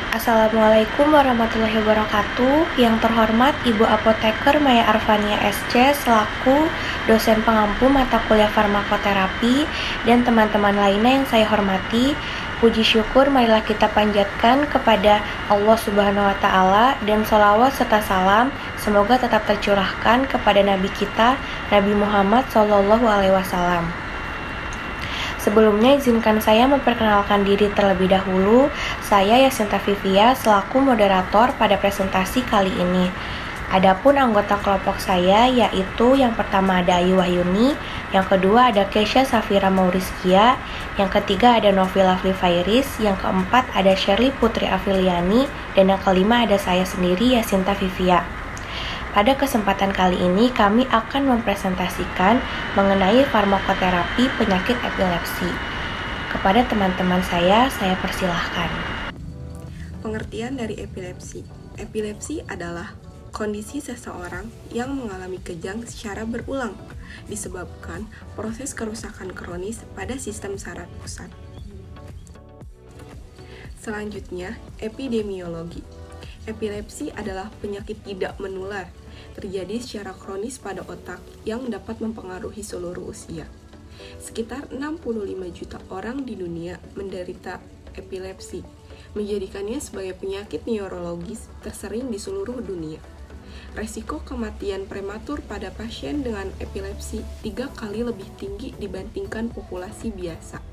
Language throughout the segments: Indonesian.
Assalamualaikum warahmatullahi wabarakatuh. Yang terhormat Ibu Apoteker Maya Arfania SC selaku dosen pengampu mata kuliah farmakoterapi dan teman-teman lainnya yang saya hormati. Puji syukur marilah kita panjatkan kepada Allah Subhanahu wa Ta'ala, dan sholawat serta salam semoga tetap tercurahkan kepada Nabi kita, Nabi Muhammad SAW. Sebelumnya izinkan saya memperkenalkan diri terlebih dahulu. Saya Yasinta Vivia selaku moderator pada presentasi kali ini. Adapun anggota kelompok saya yaitu yang pertama ada Ayu Wahyuni, yang kedua ada Kesha Safira Mauriskia, yang ketiga ada Novila Fairis, yang keempat ada Shirley Putri Afiliani, dan yang kelima ada saya sendiri Yasinta Vivia. Pada kesempatan kali ini kami akan mempresentasikan mengenai farmakoterapi penyakit epilepsi. Kepada teman-teman saya persilahkan. Pengertian dari epilepsi. Epilepsi adalah kondisi seseorang yang mengalami kejang secara berulang disebabkan proses kerusakan kronis pada sistem saraf pusat. Selanjutnya, epidemiologi. Epilepsi adalah penyakit tidak menular, terjadi secara kronis pada otak yang dapat mempengaruhi seluruh usia. Sekitar 65 juta orang di dunia menderita epilepsi, menjadikannya sebagai penyakit neurologis tersering di seluruh dunia. Resiko kematian prematur pada pasien dengan epilepsi 3 kali lebih tinggi dibandingkan populasi biasa.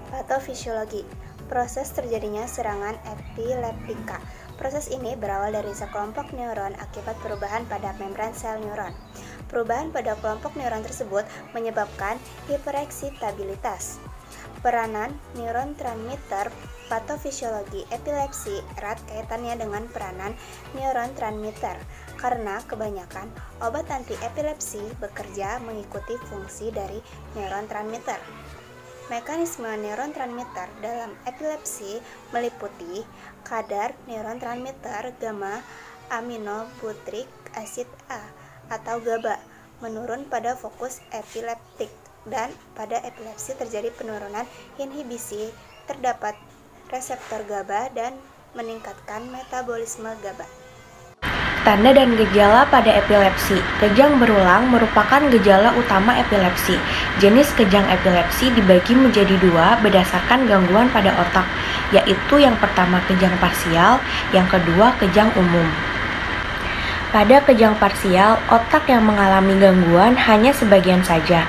Patofisiologi. Proses terjadinya serangan epileptika. Proses ini berawal dari sekelompok neuron akibat perubahan pada membran sel neuron. Perubahan pada kelompok neuron tersebut menyebabkan hipereksitabilitas. Peranan neurotransmitter. Patofisiologi epilepsi erat kaitannya dengan peranan neurotransmitter karena kebanyakan obat anti-epilepsi bekerja mengikuti fungsi dari neurotransmitter. Mekanisme neurotransmitter dalam epilepsi meliputi kadar neurotransmitter gamma aminobutyric acid A atau GABA menurun pada fokus epileptik, dan pada epilepsi terjadi penurunan inhibisi terdapat reseptor GABA dan meningkatkan metabolisme GABA. Tanda dan gejala pada epilepsi. Kejang berulang merupakan gejala utama epilepsi. Jenis kejang epilepsi dibagi menjadi 2 berdasarkan gangguan pada otak, yaitu yang pertama kejang parsial, yang kedua kejang umum. Pada kejang parsial, otak yang mengalami gangguan hanya sebagian saja.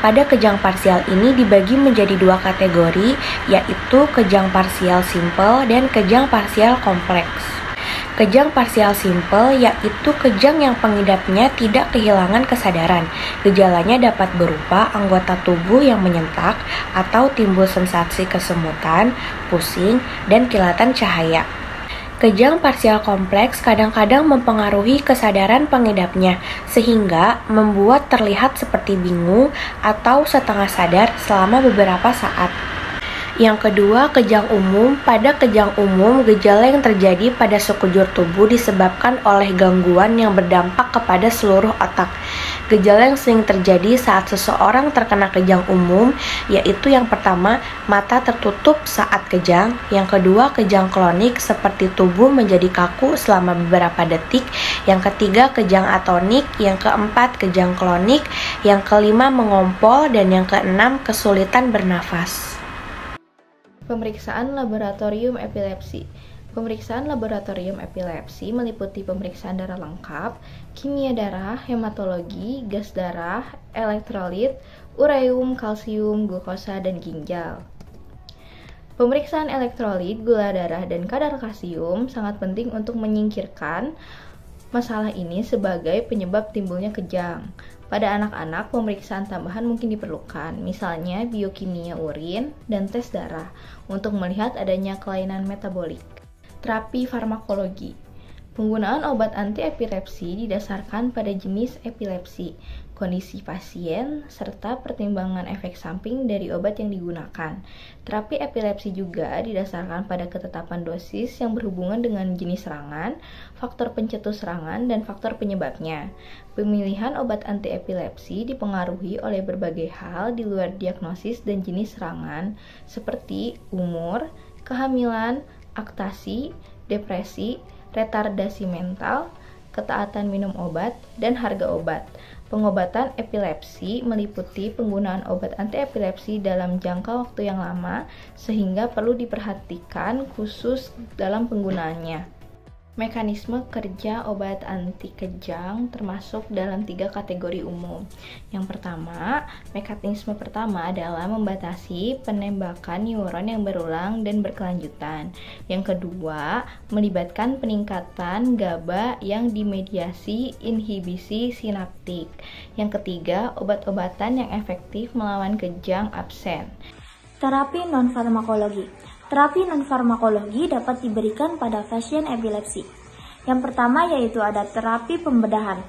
Pada kejang parsial ini dibagi menjadi 2 kategori, yaitu kejang parsial simpel dan kejang parsial kompleks. Kejang parsial simpel yaitu kejang yang pengidapnya tidak kehilangan kesadaran. Gejalanya dapat berupa anggota tubuh yang menyentak atau timbul sensasi kesemutan, pusing, dan kilatan cahaya. Kejang parsial kompleks kadang-kadang mempengaruhi kesadaran pengidapnya, sehingga membuat terlihat seperti bingung atau setengah sadar selama beberapa saat. Yang kedua, kejang umum. Pada kejang umum, gejala yang terjadi pada sekujur tubuh disebabkan oleh gangguan yang berdampak kepada seluruh otak. Gejala yang sering terjadi saat seseorang terkena kejang umum yaitu yang pertama, mata tertutup saat kejang, yang kedua, kejang klonik seperti tubuh menjadi kaku selama beberapa detik, yang ketiga, kejang atonik, yang keempat, kejang klonik, yang kelima, mengompol, dan yang keenam, kesulitan bernafas. Pemeriksaan laboratorium epilepsi. Pemeriksaan laboratorium epilepsi meliputi pemeriksaan darah lengkap, kimia darah, hematologi, gas darah, elektrolit, ureum, kalsium, glukosa, dan ginjal. Pemeriksaan elektrolit, gula darah, dan kadar kalsium sangat penting untuk menyingkirkan masalah ini sebagai penyebab timbulnya kejang. Pada anak-anak, pemeriksaan tambahan mungkin diperlukan, misalnya biokimia urin dan tes darah, untuk melihat adanya kelainan metabolik. Terapi farmakologi. Penggunaan obat anti-epilepsi didasarkan pada jenis epilepsi, kondisi pasien, serta pertimbangan efek samping dari obat yang digunakan. Terapi epilepsi juga didasarkan pada ketetapan dosis yang berhubungan dengan jenis serangan, faktor pencetus serangan, dan faktor penyebabnya. Pemilihan obat anti-epilepsi dipengaruhi oleh berbagai hal di luar diagnosis dan jenis serangan, seperti umur, kehamilan, aktasi, depresi, retardasi mental, ketaatan minum obat, dan harga obat. Pengobatan epilepsi meliputi penggunaan obat anti-epilepsi dalam jangka waktu yang lama, sehingga perlu diperhatikan khusus dalam penggunaannya. Mekanisme kerja obat anti kejang termasuk dalam 3 kategori umum. Yang pertama, mekanisme pertama adalah membatasi penembakan neuron yang berulang dan berkelanjutan. Yang kedua, melibatkan peningkatan GABA yang dimediasi inhibisi sinaptik. Yang ketiga, obat-obatan yang efektif melawan kejang absen. Terapi non-farmakologi. Terapi non-farmakologi dapat diberikan pada pasien epilepsi. Yang pertama yaitu ada terapi pembedahan.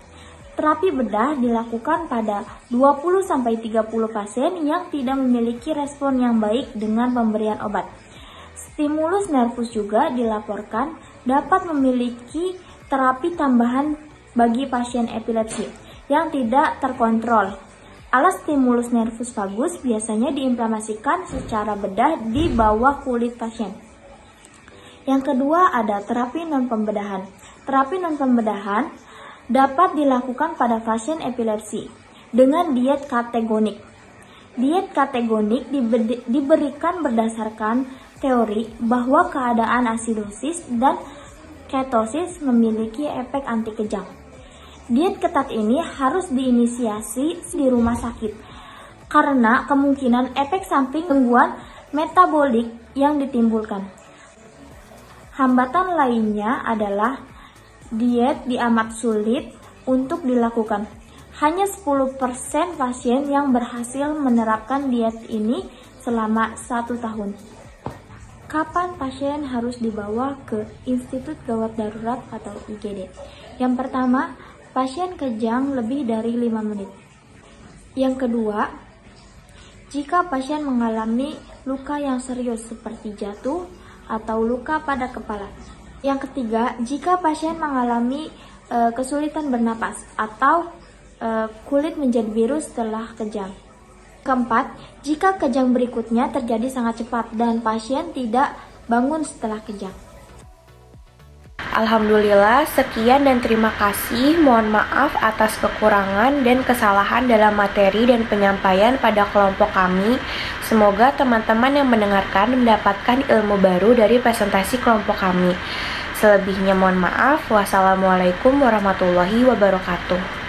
Terapi bedah dilakukan pada 20-30 pasien yang tidak memiliki respon yang baik dengan pemberian obat. Stimulus nervus juga dilaporkan dapat memiliki terapi tambahan bagi pasien epilepsi yang tidak terkontrol. Alat stimulus nervus vagus biasanya diimplementasikan secara bedah di bawah kulit pasien. Yang kedua ada terapi non-pembedahan. Terapi non-pembedahan dapat dilakukan pada pasien epilepsi dengan diet ketogenik. Diet ketogenik diberikan berdasarkan teori bahwa keadaan asidosis dan ketosis memiliki efek anti kejang. Diet ketat ini harus diinisiasi di rumah sakit karena kemungkinan efek samping gangguan metabolik yang ditimbulkan. Hambatan lainnya adalah diet amat sulit untuk dilakukan. Hanya 10% pasien yang berhasil menerapkan diet ini selama 1 tahun. Kapan pasien harus dibawa ke Institut Gawat Darurat atau IGD? Yang pertama, pasien kejang lebih dari 5 menit. Yang kedua, jika pasien mengalami luka yang serius seperti jatuh atau luka pada kepala. Yang ketiga, jika pasien mengalami kesulitan bernapas atau kulit menjadi biru setelah kejang. Keempat, jika kejang berikutnya terjadi sangat cepat dan pasien tidak bangun setelah kejang. Alhamdulillah, sekian dan terima kasih. Mohon maaf atas kekurangan dan kesalahan dalam materi dan penyampaian pada kelompok kami. Semoga teman-teman yang mendengarkan mendapatkan ilmu baru dari presentasi kelompok kami. Selebihnya mohon maaf. Wassalamualaikum warahmatullahi wabarakatuh.